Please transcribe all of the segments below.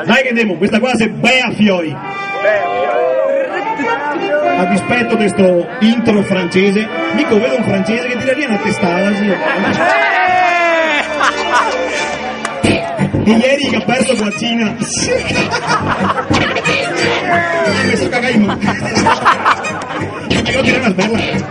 Dai che andiamo, questa qua è Bea Fioi. A dispetto di questo intro francese, mica vedo un francese che tira via una testata, sì. E ieri che ha perso con la Cina ha messo cagare in mano. E devo tirare una sberla.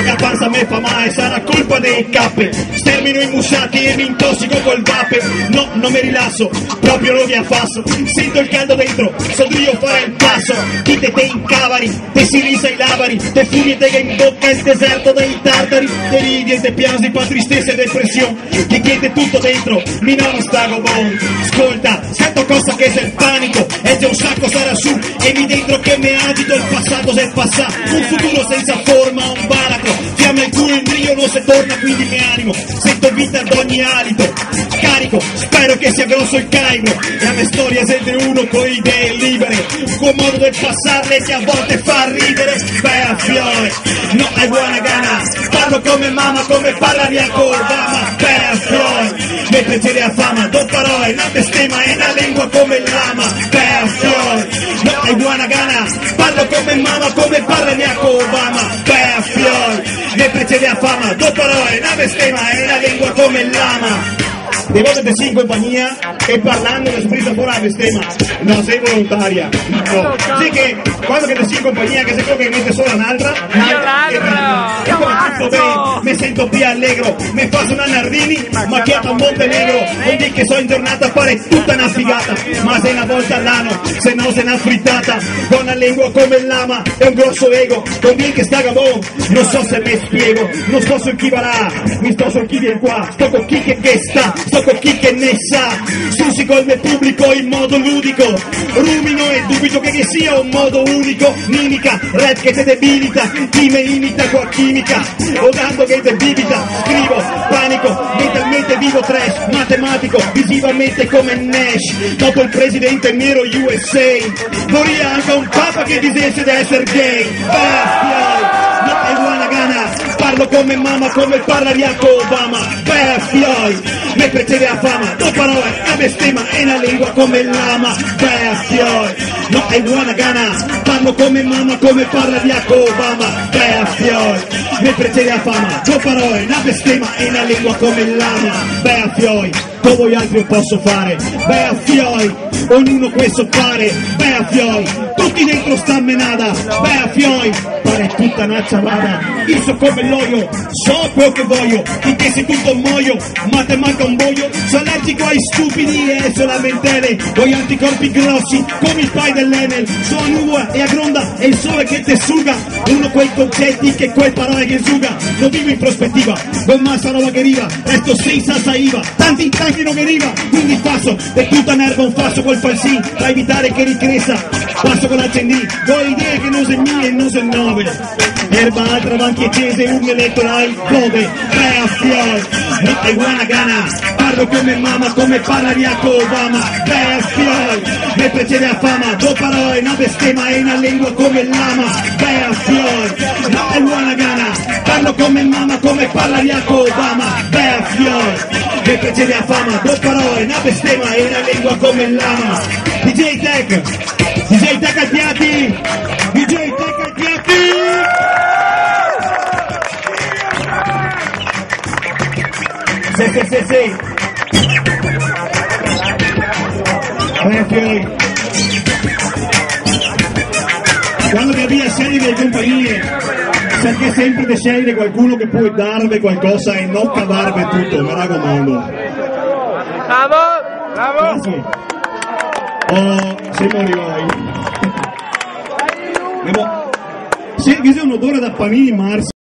La panza a me fa male, sarà colpa dei cappe. Stermino i musciati e mi intossico col vape. No, non mi rilasso, proprio non vi affasso. Sento il caldo dentro, so io fare il passo. Dite te incavari, te si risa i lavari. Te fumi e te che in bocca il deserto dei tartari. Te ridi e te piangi per tristezza e depressione. Ti chiede tutto dentro, mi non stago bon. Ascolta, sento cosa che è il panico. E già un sacco sarà su, e mi dentro che mi agito. Il passato se passa, un futuro senza forma, un baratro. Fiamma il culo in brio, non se torna, quindi mi animo. Sento vita ad ogni alito. Carico, spero che sia grosso il carico. E a me storia siete uno con idee libere. Con modo di passarle che a volte fa ridere. Bea Fioi, no I wanna gana. Parlo come mamma, come parla di Obama. Bea Fioi, mi piacere a fama. Do parole, una bestemmia e una lingua come lama. Bea Fioi, no I wanna gana. Parlo come mamma, come parla di Obama. Bea Fioi, mi piacere a fama. Do parole, una bestemmia e una lingua come lama. Di volte te sei in compagnia e parlando le sprisa fuori la bestemmia. No, sei volontaria. No. Sì che quando che te sei in compagnia che sei quello che mette solo un'altra. Mi sento più allegro, mi faccio una Nardini, macchiato a Montenegro. Non dico che sono in giornata a fare tutta una figata, ma sei una volta all'anno, se no sei una frittata. Con una lingua come lama e un grosso ego, conviene che sta gabon. Non so se mi spiego, non sto su chi va là, mi sto su chi viene qua, sto con chi che sta, sto con chi che ne sa. Susi col mio pubblico in modo ludico, rumino e dubito che sia un modo unico. Mimica, rap che te debilita, chi me imita qua chimica, o dando che te bibita. Scrivo, panico, mentalmente vivo trash, matematico, visivamente come Nash. Dopo il presidente nero USA, morì anche un papa che dicesse di essere gay. No I wanna gana. Parlo come mamma, come parla di Obama. Bea Fioi, mi piacere a fama. Do parole, a bestemmia e una lingua come lama. Bea Fioi, no I wanna gana. Parlo come mamma, come parla di Obama. Bea Fioi, mi piacere a fama. Do parole, una bestemmia e una lingua come lama. Bea Fioi, come gli altri posso fare. Bea Fioi, ognuno questo fare. Bea Fioi, tutti dentro sta menata. Bea Fioi, pare tutta una ciavada. Io so come l'oio, so quello che voglio. Finché sei tutto muoio, ma te manca un boio. Sono allergico ai stupidi e so lamentele. Ho gli anticorpi grossi come i pai dell'Enel. Sono a nuvola e a gronda e il sole che te suga. Uno quei concetti che quelle parole che suga. Non vivo in prospettiva, con massa roba che arriva. Resto senza saliva, tanti non veniva. Quindi passo, per tutta nerva un fasso col falsin. Da evitare che ricressa, passo con l'accendì. Ho idee che non sei mie e non sei nove. Erba altra banchietese, urne elettorali, code. Bea Fioi, no I wanna gana. Parlo come mamma, come parla di Obama. Bea Fioi, mi piacere a fama. Do parole, una bestemmia e una lingua come lama. Bea Fioi, no I wanna gana. Parlo come mamma, come parla di Obama. Bea Fioi, mi piacere a fama. Do parole, una bestemmia e una lingua come lama. DJ Tech ai piatti, DJ Tech ai piatti. Sì. Bea Fioi, quando vi avvia a scegliere le compagnie, cerchi sempre di scegliere qualcuno che può darvi qualcosa e non cavarvi tutto, mi raccomando. Bravo! Grazie. Oh, siamo arrivati. Sì, che c'è un odore da panini Mars.